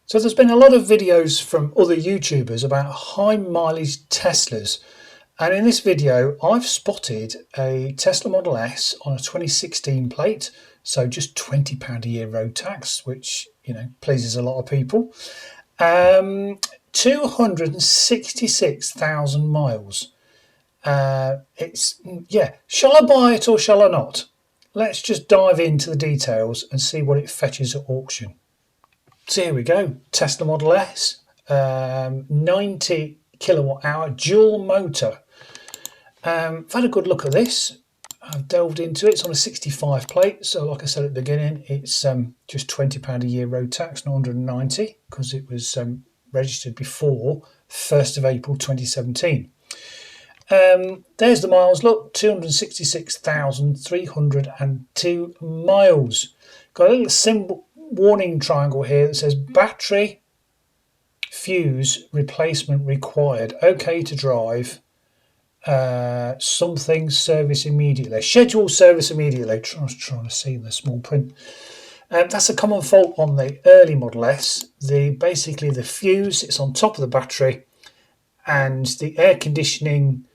So there's been a lot of videos from other YouTubers about high mileage Teslas, and in this video I've spotted a Tesla Model S on a 2016 plate, so just £20 a year road tax, which pleases a lot of people. 266,000 miles. Shall I buy it or shall I not? Let's just dive into the details and see what it fetches at auction. So here we go, Tesla Model S, 90 kilowatt hour dual motor. I've had a good look at this. I've delved into it. It's on a 65 plate, so like I said at the beginning, it's just £20 a year road tax, not 190, because it was registered before 1st of April 2017. There's the miles. Look, 266,302 miles. Got a little symbol warning triangle here that says battery fuse replacement required. Okay to drive. Something service immediately. Schedule service immediately. I was trying to see the small print. That's a common fault on the early Model S. Basically the fuse, it's on top of the battery, and the air conditioning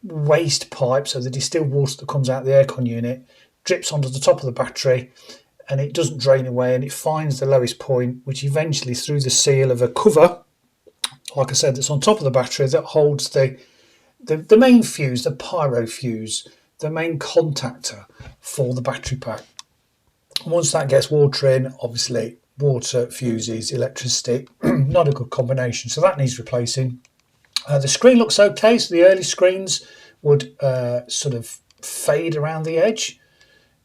waste pipe, so the distilled water that comes out of the aircon unit, drips onto the top of the battery, and it doesn't drain away, and it finds the lowest point, which eventually, through the seal of a cover, like I said, that's on top of the battery, that holds the main fuse, the pyro fuse, the main contactor for the battery pack. Once that gets water in, obviously water fuses electricity, not a good combination, so that needs replacing. The screen looks okay, so the early screens would sort of fade around the edge.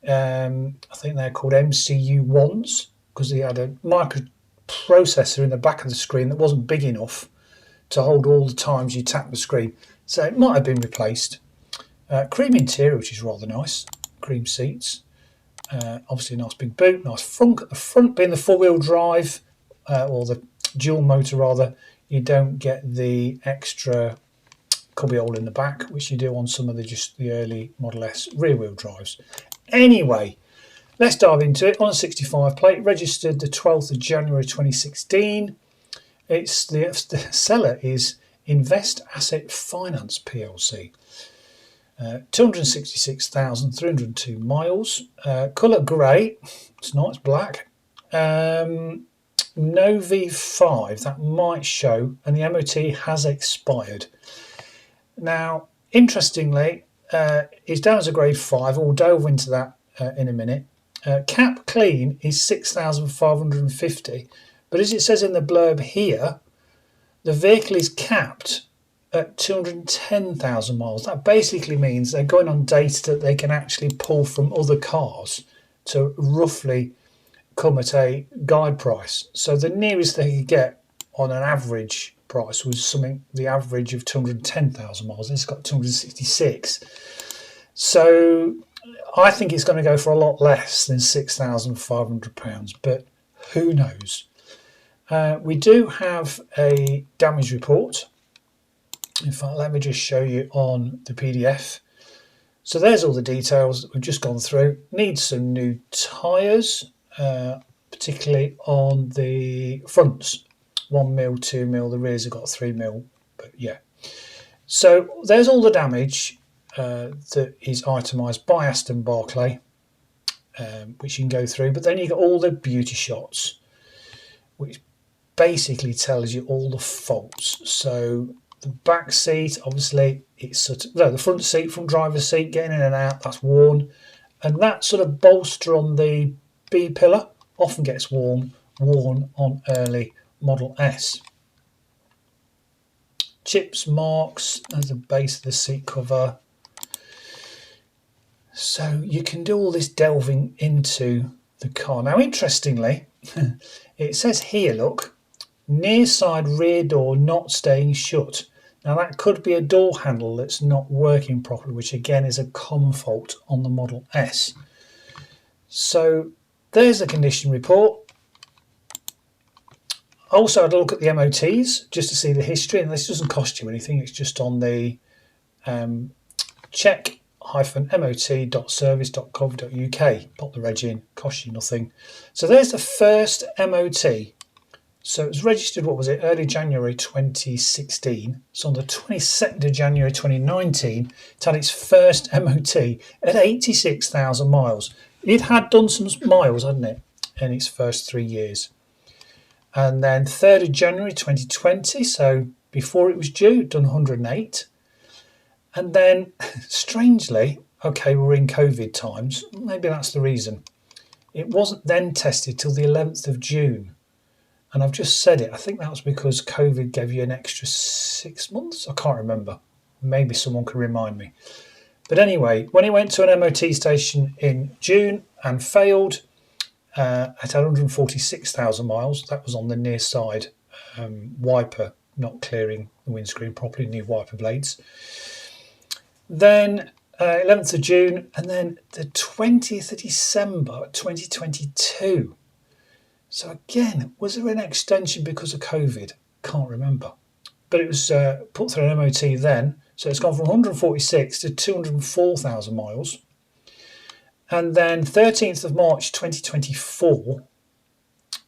I think they're called MCU1s because they had a microprocessor in the back of the screen that wasn't big enough to hold all the times you tap the screen, so it might have been replaced. Cream interior, which is rather nice. Cream seats. Obviously a nice big boot, nice front. At the front, being the four-wheel drive or the dual motor rather, you don't get the extra cubbyhole in the back, which you do on some of the early Model S rear-wheel drives. Anyway, let's dive into it. On a 65 plate, registered the 12th of January 2016. The seller is Invest Asset Finance PLC. 266,302 miles. Colour grey. It's not. It's black. No V5. That might show, and the MOT has expired. Now, interestingly, it's down as a grade 5. We'll delve into that in a minute. Cap clean is 6,550, but as it says in the blurb here, the vehicle is capped at 210,000 miles. That basically means they're going on data that they can actually pull from other cars to roughly come at a guide price. So the nearest they could get on an average price was the average of 210,000 miles. It's got 266. So I think it's going to go for a lot less than £6,500, but who knows? We do have a damage report. In fact, let me just show you on the PDF. So there's all the details that we've just gone through. Needs some new tyres, particularly on the fronts. 1mm, 2mm, the rears have got 3mm, but yeah. So there's all the damage that is itemised by Aston Barclay, which you can go through, but then you got all the beauty shots, which basically tells you all the faults. So the back seat, obviously, it's the front seat from driver's seat, getting in and out, that's worn, and that sort of bolster on the B pillar often gets worn on early Model S. Chips, marks as the base of the seat cover. So you can do all this delving into the car. Now, interestingly, it says here, look, near side rear door not staying shut. Now, that could be a door handle that's not working properly, which again is a common fault on the Model S. So there's the condition report. Also, I had a look at the MOTs just to see the history, and this doesn't cost you anything. It's just on the check-mot.service.gov.uk. Pop the reg in, costs you nothing. So there's the first MOT So it was registered, what was it, early January 2016. So on the 22nd of January 2019, it had its first MOT at 86,000 miles. It had done some miles, hadn't it, in its first 3 years. And then 3rd of January 2020, so before it was due, done 108. And then, strangely, okay, we're in COVID times, maybe that's the reason. It wasn't then tested till the 11th of June. And I've just said it, I think that was because COVID gave you an extra 6 months. I can't remember. Maybe someone can remind me. But anyway, when it went to an MOT station in June and failed, at 146,000 miles, that was on the near side wiper not clearing the windscreen properly, new wiper blades. Then 11th of June, and then the 20th of December 2022. So again, was there an extension because of COVID? Can't remember. But it was put through an MOT then. So it's gone from 146 to 204,000 miles. And then 13th of March 2024.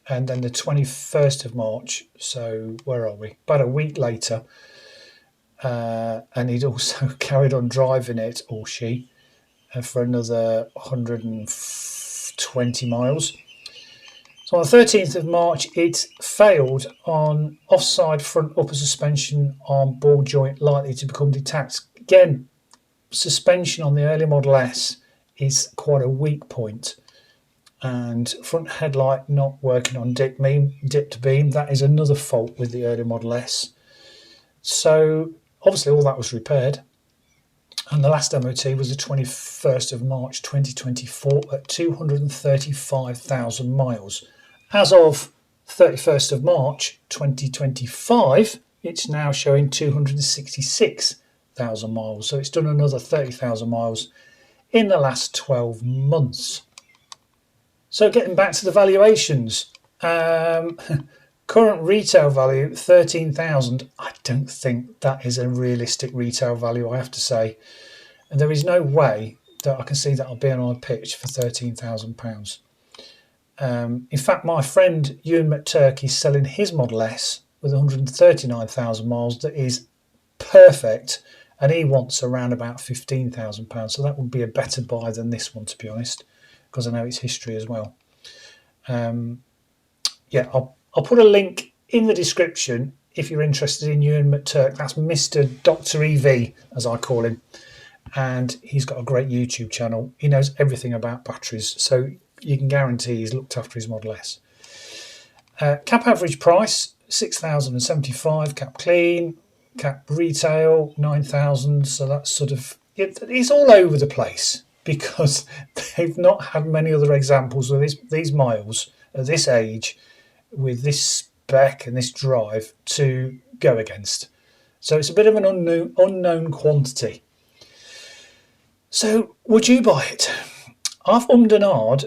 And then the 21st of March. So where are we? About a week later. And he'd also carried on driving it, or she, for another 120 miles. So on the 13th of March, it failed on offside front upper suspension on ball joint likely to become detached. Again, suspension on the early Model S is quite a weak point. And front headlight not working on dipped beam, that is another fault with the early Model S. So obviously all that was repaired. And the last MOT was the 21st of March 2024 at 235,000 miles. As of 31st of March 2025, it's now showing 266,000 miles. So it's done another 30,000 miles in the last 12 months. So getting back to the valuations, current retail value 13,000. I don't think that is a realistic retail value, I have to say. And there is no way that I can see that I'll be on my pitch for £13,000. In fact, my friend Euan 𝐷𝐻𝐿 is selling his Model S with 139,000 miles that is perfect, and he wants around about £15,000. So that would be a better buy than this one, to be honest, because I know its history as well. Yeah, I'll put a link in the description if you're interested in Euan 𝐷𝐻𝐿. That's Mr. Dr. EV, as I call him. And he's got a great YouTube channel. He knows everything about batteries, so you can guarantee he's looked after his Model S. Cap average price, 6,075, cap clean, cap retail, 9,000. So that's sort of, it's all over the place because they've not had many other examples of these miles at this age with this spec and this drive to go against. So it's a bit of an unknown quantity. So would you buy it? I've ummed and ahed,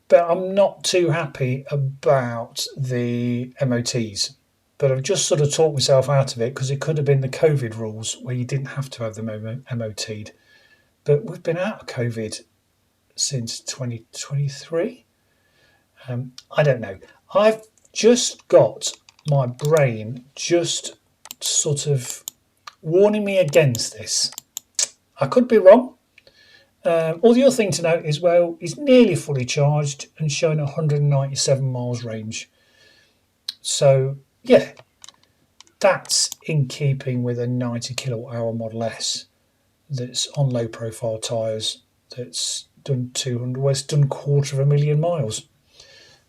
but I'm not too happy about the MOTs. But I've just sort of talked myself out of it because it could have been the COVID rules where you didn't have to have them MOT'd. But we've been out of COVID since 2023. I don't know. I've just got my brain just sort of warning me against this. I could be wrong. All the other thing to note is, well, he's nearly fully charged and showing 197 miles range. So, yeah, that's in keeping with a 90 kilowatt hour Model S that's on low profile tyres, that's done 200, well, it's done 250,000 miles.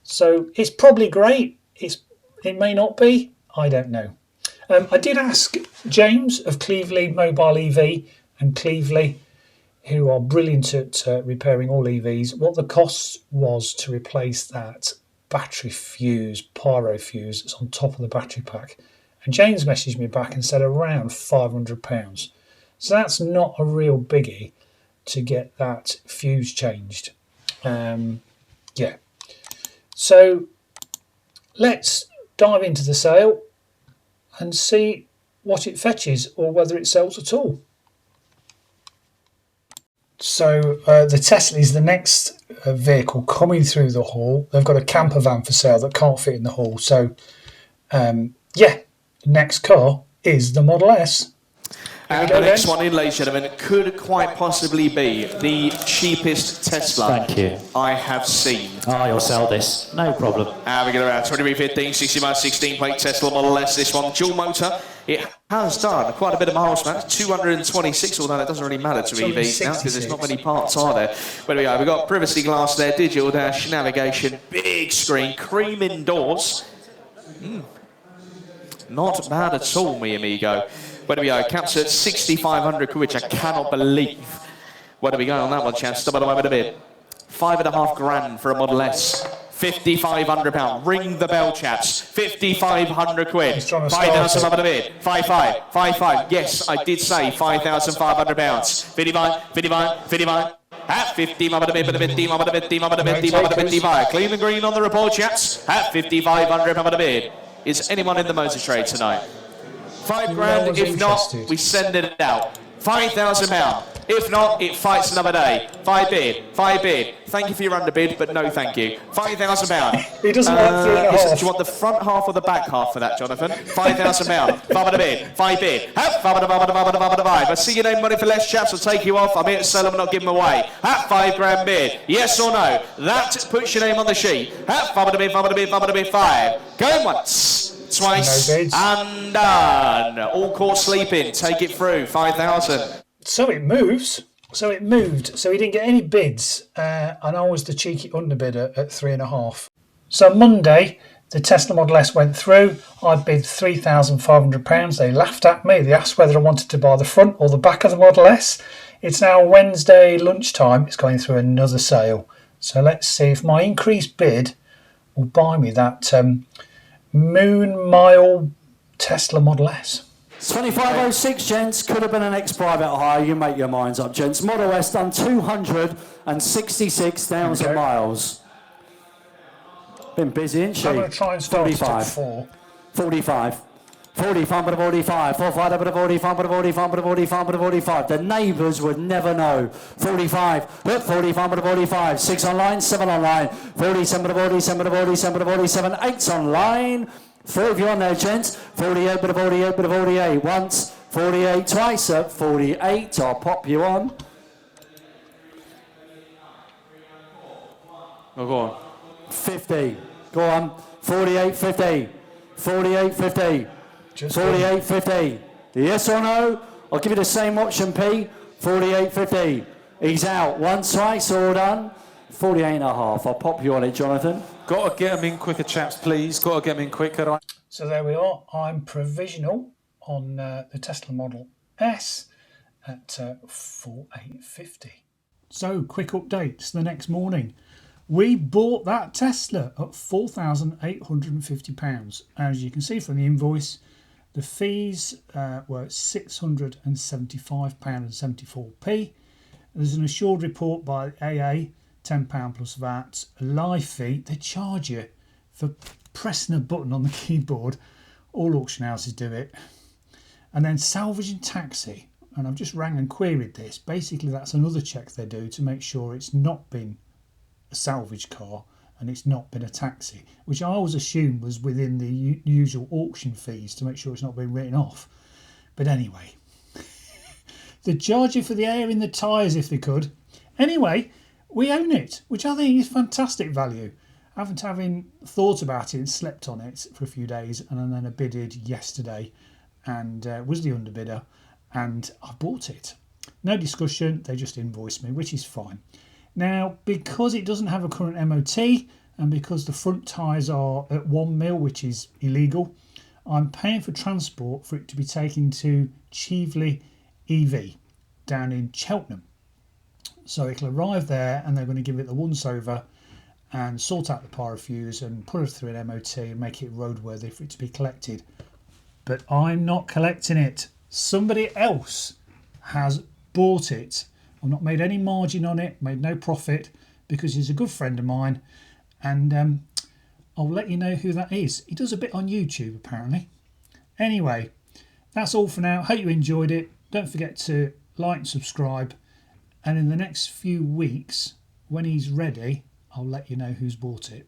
So it's probably great. It may not be. I don't know. I did ask James of Cleveland Mobile EV and Cleveland, who are brilliant at repairing all EVs, what the cost was to replace that battery fuse, pyro fuse that's on top of the battery pack. And James messaged me back and said around £500. So that's not a real biggie to get that fuse changed. Yeah. So let's dive into the sale and see what it fetches or whether it sells at all. So the Tesla is the next vehicle coming through the hall. They've got a camper van for sale that can't fit in the hall. So Yeah, next car is the Model S. And the next one in, ladies and gentlemen, could quite possibly be the cheapest Tesla I have seen. Ah, you'll sell this. No problem. We get around 2315, 60 miles, 16 plate Tesla Model S. This one, dual motor. It has done quite a bit of miles, man. 226, although that doesn't really matter to EVs now because there's not many parts, are there? Where we go? We've got privacy glass there, digital dash, navigation, big screen, cream indoors. Not bad at all, mi amigo. Where do we go? Caps at 6,500 quid, which I cannot believe. Where do we go on that one, chaps? Stop it away with a bit. 5.5 grand for a Model S. £5,500. Ring the bell, chaps. 5,500 quid. 5,000 a bit. 5,500. 5,500. Yes, I did say £5,500. 55. 55. 55. At 50, team up a bit, team up a bit, team up a bit, team up a bit, team up. Clean and green on the report, chaps. At 5,500 a bit. Is anyone in the motor trade tonight? 5 grand, if not, we send it out. £5,000. If not, it fights another day. 5 bid, 5 bid. Thank you for your underbid, but no thank you. £5,000. He doesn't want 3.5. Do you want the front half or the back half for that, Jonathan? £5,000. 5 bid, 5 bid. I see your name money for less, chaps. I'll take you off. I'm here to sell them and not give them away. At 5 grand bid. Yes or no? That puts your name on the sheet. At 5 bid, 5 bid, 5 bid, 5. Going once. Twice and done. All caught sleeping. Take it through. 5,000. So it moves. So it moved. So he didn't get any bids, and I was the cheeky underbidder at 3.5. So Monday, the Tesla Model S went through. I bid £3,500. They laughed at me. They asked whether I wanted to buy the front or the back of the Model S. It's now Wednesday lunchtime. It's going through another sale. So let's see if my increased bid will buy me that Moon Mile Tesla Model S. 2506, gents. Could have been an ex-private hire. You make your minds up, gents. Model S done 266,000 miles. Been busy, isn't she? I'm going to try and start 45. at 4. 45. 45, but 45. 45, but 45, but 45, but 45, but 45. The neighbours would never know. 45, but 45, but 45. 6 online, 7 online. 47, but 47, but 47, but 47. 8's online. 4 of you on there, gents. 48, but 48, but 48. Once, 48 twice at 48. I'll pop you on. Oh, go on. 50. Go on. 48, 50. 48, 50. 48, 50. Yes or no? I'll give you the same option, P. 48, 50. He's out. Once, twice, all done. 48.5. I'll pop you on it, Jonathan. Got to get them in quicker, chaps, please. Got to get them in quicker. So there we are. I'm provisional on the Tesla Model S at 4850. So quick updates the next morning. We bought that Tesla at £4,850. As you can see from the invoice, the fees were £675.74. There's an assured report by AA, £10 plus VAT. A live fee, they charge you for pressing a button on the keyboard. All auction houses do it. And then salvage and taxi. And I've just rang and queried this. Basically, that's another check they do to make sure it's not been a salvage car and it's not been a taxi, which I always assumed was within the usual auction fees to make sure it's not been written off. But anyway, they'd charge you for the air in the tyres if they could. Anyway, we own it, which I think is fantastic value. Having thought about it and slept on it for a few days, and then I bidded yesterday and was the underbidder, and I bought it. No discussion, they just invoiced me, which is fine. Now, because it doesn't have a current MOT and because the front tyres are at 1 mil, which is illegal, I'm paying for transport for it to be taken to 𝐂𝐍𝐿 EV down in Cheltenham. So it'll arrive there and they're going to give it the once over and sort out the pyrofuels and put it through an MOT and make it roadworthy for it to be collected. But I'm not collecting it. Somebody else has bought it. I've not made any margin on it, made no profit, because he's a good friend of mine, and I'll let you know who that is. He does a bit on YouTube, apparently. Anyway, that's all for now. Hope you enjoyed it. Don't forget to like and subscribe, and in the next few weeks, when he's ready, I'll let you know who's bought it.